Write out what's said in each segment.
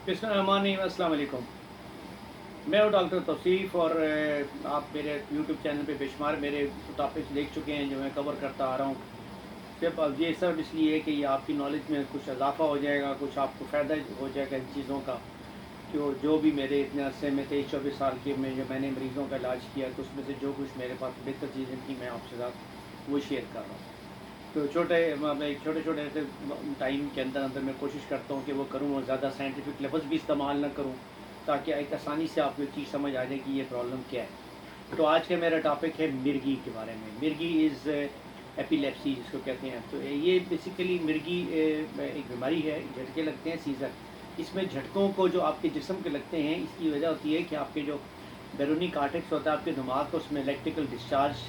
बिस्मिल्लाहिर्रहमानिर्रहीम। अस्सलाम वालेकुम। मैं हूँ डॉक्टर तौसीफ़ और आप मेरे यूट्यूब चैनल पे बेशुमार मेरे टॉपिक्स देख चुके हैं जो मैं कवर करता आ रहा हूँ। सिर्फ अब ये सब इसलिए है कि ये आपकी नॉलेज में कुछ इजाफ़ा हो जाएगा, कुछ आपको फ़ायदा हो जाएगा इन चीज़ों का। जो भी मेरे इतने अरसे में 23-24 साल के में जो मैंने मरीज़ों का इलाज किया, तो उसमें से जो कुछ मेरे पास बेहतर चीज़ें थी मैं आपके साथ वो शेयर कर रहा हूँ। तो छोटे-छोटे ऐसे टाइम के अंदर अंदर मैं कोशिश करता हूँ कि वो करूँ और ज़्यादा साइंटिफिक लफ्ज़ भी इस्तेमाल ना करूँ, ताकि एक आसानी से आपको एक चीज़ समझ आ जाए कि ये प्रॉब्लम क्या है। तो आज का मेरा टॉपिक है मिर्गी के बारे में। मिर्गी इज़ एपिलेप्सी जिसको कहते हैं। तो ये बेसिकली मिर्गी एक बीमारी है, झटके लगते हैं सीज़र। इसमें झटकों को जो आपके जिस्म के लगते हैं, इसकी वजह होती है कि आपके जो बैरूनी कॉर्टेक्स होता है आपके दिमाग को, उसमें इलेक्ट्रिकल डिस्चार्ज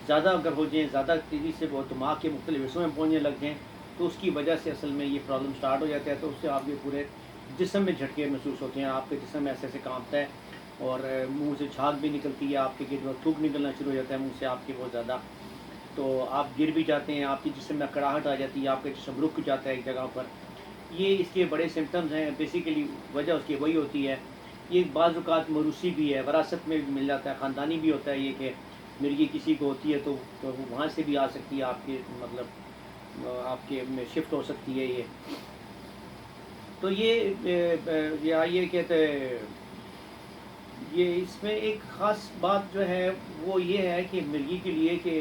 ज़्यादा अगर हो जाए, ज़्यादा तेज़ी से वो दिमाग के मुख्तलिफ हिस्सों में पहुँचने लग जाएँ, तो उसकी वजह से असल में ये प्रॉब्लम स्टार्ट हो जाता है। तो उससे आपके पूरे जिस्म में झटके महसूस होते हैं, आपके जिस्म ऐसे ऐसे काँपता है और मुंह से झाग भी निकलती है, आपके गिर थूक निकलना शुरू हो जाता है मुंह से आपके बहुत ज़्यादा। तो आप गिर भी जाते हैं, आपके जिस्म में कड़ाहट आ जाती है, आपका जिस्म रुक जाता है एक जगह पर। ये इसके बड़े सिम्पटम्स हैं। बेसिकली वजह उसकी वही होती है। ये बाज़ औक़ात मौरूसी भी है, वरासत में भी मिल जाता है, ख़ानदानी भी होता है ये कि मिर्गी किसी को होती है तो वहाँ से भी आ सकती है, आपके मतलब आपके में शिफ्ट हो सकती है ये। तो ये कहते हैं, ये इसमें एक ख़ास बात जो है वो ये है कि मिर्गी के लिए कि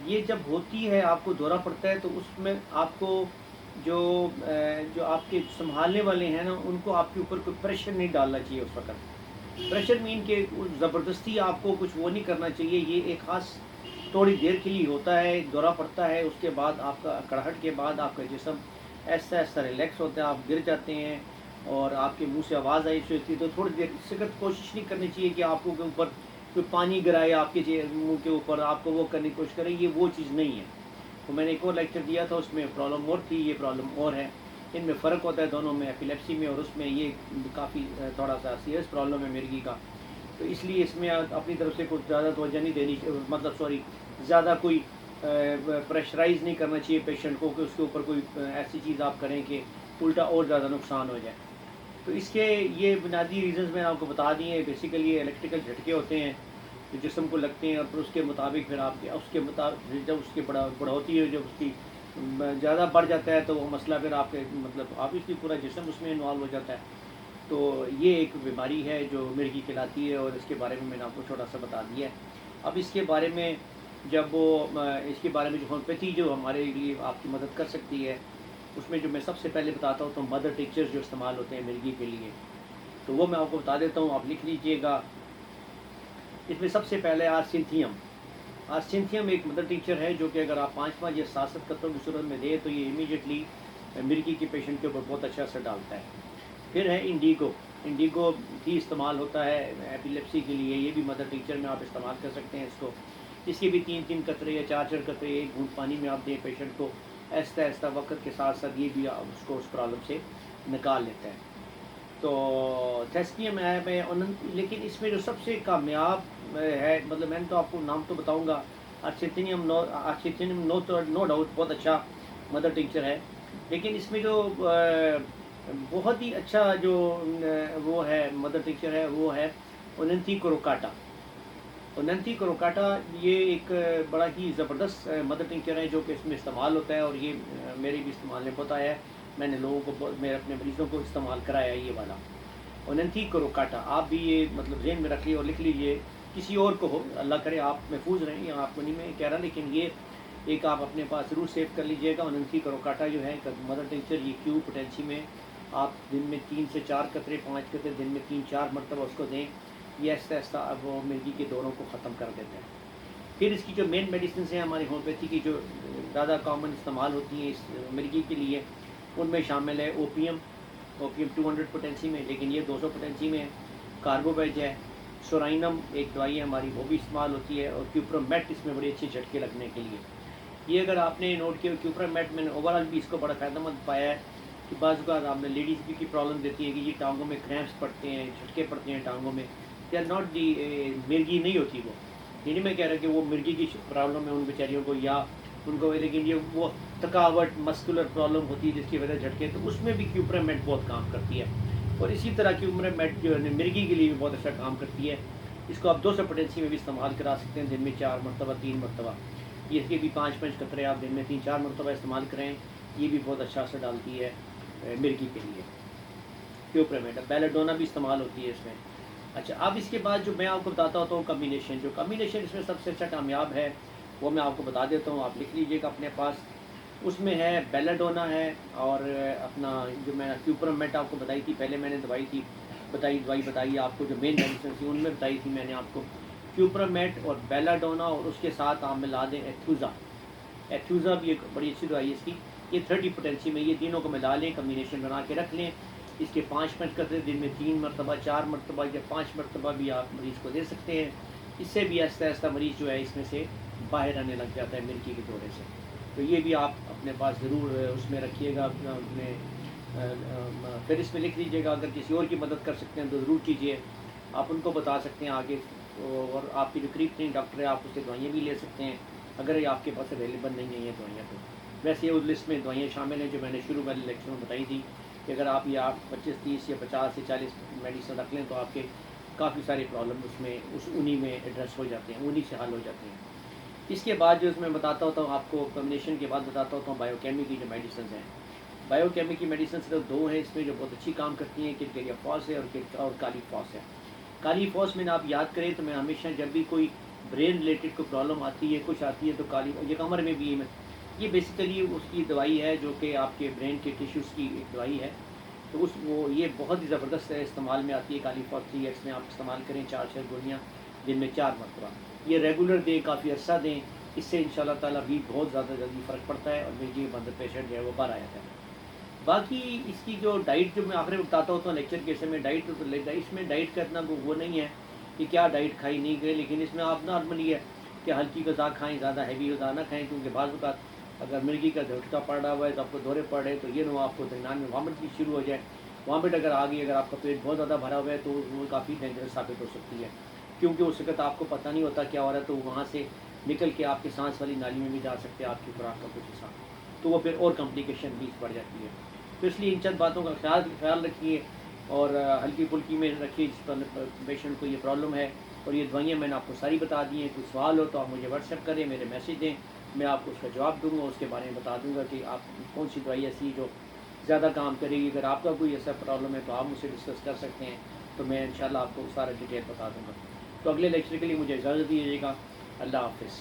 ये जब होती है, आपको दौरा पड़ता है, तो उसमें आपको जो आपके सँभालने वाले हैं ना, उनको आपके ऊपर कोई प्रेशर नहीं डालना चाहिए उस वक़्त। प्रेशर मीन के ज़बरदस्ती आपको कुछ वो नहीं करना चाहिए। ये एक ख़ास थोड़ी देर के लिए होता है, दौरा पड़ता है, उसके बाद आपका कड़ाहट के बाद आपका जिस्म ऐसा-ऐसा रिलैक्स होता है, आप गिर जाते हैं और आपके मुँह से आवाज़ आई सी होती है। तो थोड़ी देर इस वक़्त कोशिश नहीं करनी चाहिए कि आपको के ऊपर कोई पानी गिराए आपके मुँह के ऊपर, आपको वो करने की कोशिश करे, ये वो चीज़ नहीं है। तो मैंने एक और लेक्चर दिया था, उसमें प्रॉब्लम और थी, ये प्रॉब्लम और है। इनमें फ़र्क होता है दोनों में, एपिलेप्सी में और उसमें। ये काफ़ी थोड़ा-सा सीरियस प्रॉब्लम है मिर्गी का। तो इसलिए इसमें अपनी तरफ से कुछ ज़्यादा तवज्जो नहीं देनी, मतलब सॉरी, ज़्यादा कोई प्रेशराइज़ नहीं करना चाहिए पेशेंट को कि उसके ऊपर कोई ऐसी चीज़ आप करें कि उल्टा और ज़्यादा नुकसान हो जाए। तो इसके ये बुनियादी रीज़न्स मैंने आपको बता दिए हैं। बेसिकली ये इलेक्ट्रिकल झटके होते हैं जो जिस्म को लगते हैं और फिर उसके मुताबिक फिर आपके उसके मुताबिक जब उसकी बढ़ोती है, जब उसकी ज़्यादा बढ़ जाता है, तो वो मसला फिर आपके मतलब ऑब्वियसली पूरा जिस्म उसमें इन्वॉल्व हो जाता है। तो ये एक बीमारी है जो मिर्गी कहलाती है और इसके बारे में मैंने आपको छोटा सा बता दिया है। अब इसके बारे में इसके बारे में जो होम्योपैथी जो हमारे लिए आपकी मदद कर सकती है, उसमें जो मैं सबसे पहले बताता हूँ तो मदर टिंचर्स जो इस्तेमाल होते हैं मिर्गी के लिए, तो वो मैं आपको बता देता हूँ, आप लिख लीजिएगा। इसमें सबसे पहले आर्सेनियम। आर्सेनियम एक मदर टिंचर है जो कि अगर आप 5-5 या 7-7 कतरों की सूरत में दें तो ये इमीडिएटली मिर्गी के पेशेंट के ऊपर बहुत अच्छा असर डालता है। फिर है इंडिगो। इंडिगो भी इस्तेमाल होता है एपिलेप्सी के लिए, ये भी मदर टिंचर में आप इस्तेमाल कर सकते हैं इसको। इसके भी 3-3 कतरे या 4-4 कतरे एक बूंद पानी में आप दें पेशेंट को, आहिस्ता-आहिस्ता वक़्त के साथ-साथ ये भी उसको उस प्रॉब्लम से निकाल लेता है। तो थेस्पियम है लेकिन इसमें जो सबसे कामयाब है, मतलब मैंने तो आपको नाम तो बताऊँगा, आर्सेनियम नो डाउट बहुत अच्छा मदर टिंचर है। लेकिन इसमें जो बहुत ही अच्छा जो वो है मदर टिंचर है, वो है ओनंती कोरोकाटा। ओनंती कोरोकाटा ये एक बड़ा ही ज़बरदस्त मदर टिंचर है जो कि इसमें इस्तेमाल होता है और ये मेरे भी इस्तेमाल में होता है। मैंने लोगों को मेरे अपने मरीज़ों को इस्तेमाल कराया ये वाला ओनंती कोरोकाटा। आप भी ये मतलब ज़हन में रख लीजिए और लिख लीजिए, किसी और को हो, अल्लाह करे आप महफूज रहें, या आपको नहीं मैं कह रहा, लेकिन ये एक आप अपने पास ज़रूर सेव कर लीजिएगा। ओनंती कोरोकाटा जो है मदर टिंचर, ये क्यू पोटेंसी में आप दिन में 3 से 4 कतरे, 5 कतरे दिन में 3-4 मरतबा उसको दें। ये आहिस्ता-आहिस्ता अब वो मिर्गी के दौरों को ख़त्म कर देते हैं। फिर इसकी जो मेन मेडिसिन हैं हमारी होम्योपैथी की, जो ज़्यादा कॉमन इस्तेमाल होती हैं इस मिर्गी के लिए, उनमें शामिल है ओपियम। ओपियम 200 पोटेंसी में, लेकिन ये 200 पोटेंसी में है। कार्बोवेज है, सोराइनम एक दवाई है हमारी, वो भी इस्तेमाल होती है, और क्यूप्रोमेट इसमें बड़े अच्छे झटके लगने के लिए। ये अगर आपने नोट किया, क्यूप्रोमेट मैंने ओवरऑल भी इसको बड़ा फ़ायदेमंद पाया है कि बाज़ औक़ात आपने लेडीज़ भी की प्रॉब्लम देती है कि ये टांगों में क्रैम्प्स पड़ते हैं, झटके पड़ते हैं टांगों में। दे आर नॉट दी मिर्गी नहीं होती वो। ये नहीं मैं कह रहा कि वो मिर्गी की प्रॉब्लम है उन बेचारियों को, या ان کو, لیکن یہ وہ تھکاوٹ مسکولر پرابلم ہوتی ہے جس کی وجہ سے جھٹکے, تو اس میں بھی کیوپرمیٹ بہت کام کرتی ہے. اور اسی طرح کیوپرمیٹ جو ہے مرگی کے لیے بھی بہت اچھا کام کرتی ہے. اس کو آپ 200 پوٹینسی میں بھی استعمال کرا سکتے ہیں, دن میں 4 مرتبہ 3 مرتبہ. یہ اس کے بھی 5 قطرے آپ دن میں 3-4 مرتبہ استعمال کریں, یہ بھی بہت اچھا اثر ڈالتی ہے مرگی کے لیے. کیوپرمیٹ, بیلاڈونا بھی استعمال ہوتی ہے اس میں. اچھا, اب اس کے بعد جو میں آپ کو بتاتا ہوتا ہوں کمبینیشن, جو کمبینیشن اس میں سب سے اچھا کامیاب ہے وہ میں آپ کو بتا دیتا ہوں, آپ لکھ لیجئے گا اپنے پاس. اس میں ہے بیلاڈونا ہے, اور اپنا جو میں کیوپرمیٹ آپ کو بتائی تھی پہلے, میں نے دوائی بتائی آپ کو, جو مین میڈیسن تھی ان میں بتائی تھی میں نے آپ کو, کیوپرمیٹ اور بیلاڈونا, اور اس کے ساتھ آپ ملا دیں ایتھوزا. ایتھوزا بھی ایک بڑی اچھی دوائی ہے اس کی. یہ 30 پوٹینسی میں, یہ تینوں کو ملا لیں, کمبینیشن بنا کے رکھ لیں. اس کے 5 قطرے دن میں 3 مرتبہ 4 مرتبہ یا 5 مرتبہ بھی آپ مریض کو دے سکتے ہیں. اس سے بھی آہستہ آہستہ مریض جو ہے اس میں سے باہر آنے لگ جاتا ہے مرگی کے دورے سے. تو یہ بھی آپ اپنے پاس ضرور اس میں رکھیے گا, اپنے پھر اس میں لکھ لیجیے گا. اگر کسی اور کی مدد کر سکتے ہیں تو ضرور کیجیے, آپ ان کو بتا سکتے ہیں آگے. اور آپ کی جو قریب ترین ڈاکٹر ہے آپ اس سے دوائیاں بھی لے سکتے ہیں اگر یہ آپ کے پاس اویلیبل نہیں ہیں یہ دوائیاں. تو ویسے اس لسٹ میں دوائیاں شامل ہیں جو میں نے شروع والے لیکچر میں بتائی تھی, کہ اگر آپ 25-30 یا 50 سے 40 میڈیسن رکھ لیں تو آپ کے کافی سارے پرابلم اس میں انہی میں ایڈریس ہو جاتے ہیں, انہی سے حل ہو جاتے ہیں. اس کے بعد جو اس میں بتاتا ہوتا ہوں آپ کو, کمبینیشن کے بعد بتاتا ہوتا ہوں بایو کیمی جو میڈیسنز ہیں. بایو کیمی کی میڈیسن صرف 2 ہیں اس میں جو بہت اچھی کام کرتی ہیں, کلکیریا فاس ہے اور کالی فاس ہے. کالی فاس میں آپ یاد کریں تو میں ہمیشہ جب بھی کوئی برین ریلیٹڈ کوئی پرابلم آتی ہے, کچھ آتی ہے, تو کالی, یہ کمر میں بھی یہ بیسیکلی اس کی دوائی ہے جو کہ آپ کے برین کے ٹیشوز کی ایک دوائی ہے. تو یہ بہت ہی زبردست ہے, استعمال میں آتی ہے. کالی فاس 3 ایکس میں آپ استعمال کریں, 4-6 گولیاں دن میں 4 مرتبہ. یہ ریگولر دیں, کافی عرصہ دیں, اس سے انشاءاللہ تعالیٰ بھی بہت زیادہ جلدی فرق پڑتا ہے اور مرگی بند پیشنٹ جو ہے وہ باہر آ جاتا ہے. باقی اس کی جو ڈائٹ جو میں آخر میں بتاتا ہوتا ہوں لیکچر کے حصے میں, ڈائٹ اس میں ڈائٹ کا اتنا وہ نہیں ہے کہ کیا ڈائٹ کھائی نہیں کرے, لیکن اس میں آپ نارملی ہے کہ ہلکی غذا کھائیں, زیادہ ہیوی غذا نہ کھائیں, کیونکہ بعض اوقات اگر مرگی کا جھٹکا پڑ رہا ہوا ہے تو آپ کو دورے پڑ رہے ہیں, تو یہ نہ آپ کو درمیان میں وامٹ کی شروع ہو جائے. وامٹ اگر آ گئی, اگر آپ کا پیٹ بہت زیادہ بھرا ہوا ہے تو وہ کافی ڈینجرس ثابت ہو سکتی ہے, کیونکہ اس وقت آپ کو پتہ نہیں ہوتا کیا ہو رہا ہے, تو وہاں سے نکل کے آپ کے سانس والی نالی میں بھی جا سکتے ہیں آپ کی خوراک کا کچھ حصہ, تو وہ پھر اور کمپلیکیشن بھی بڑھ جاتی ہے. تو اس لیے ان چند باتوں کا خیال رکھیے, اور ہلکی پھلکی میں رکھیے جس پر پیشنٹ کو یہ پرابلم ہے. اور یہ دوائیاں میں نے آپ کو ساری بتا دی ہیں. کوئی سوال ہو تو آپ مجھے واٹس ایپ کریں, میرے میسیج دیں, میں آپ کو اس کا جواب دوں گا, اس کے بارے میں بتا دوں گا کہ آپ کون سی دوائی ایسی جو زیادہ کام کرے گی. اگر آپ کا کوئی ایسا پرابلم ہے تو آپ مجھ سے ڈسکس کر سکتے ہیں, تو میں انشاءاللہ آپ کو سارا ڈیٹیل بتا دوں گا. تو اگلے لیکچر کے لیے مجھے اجازت دیجیے گا. اللہ حافظ.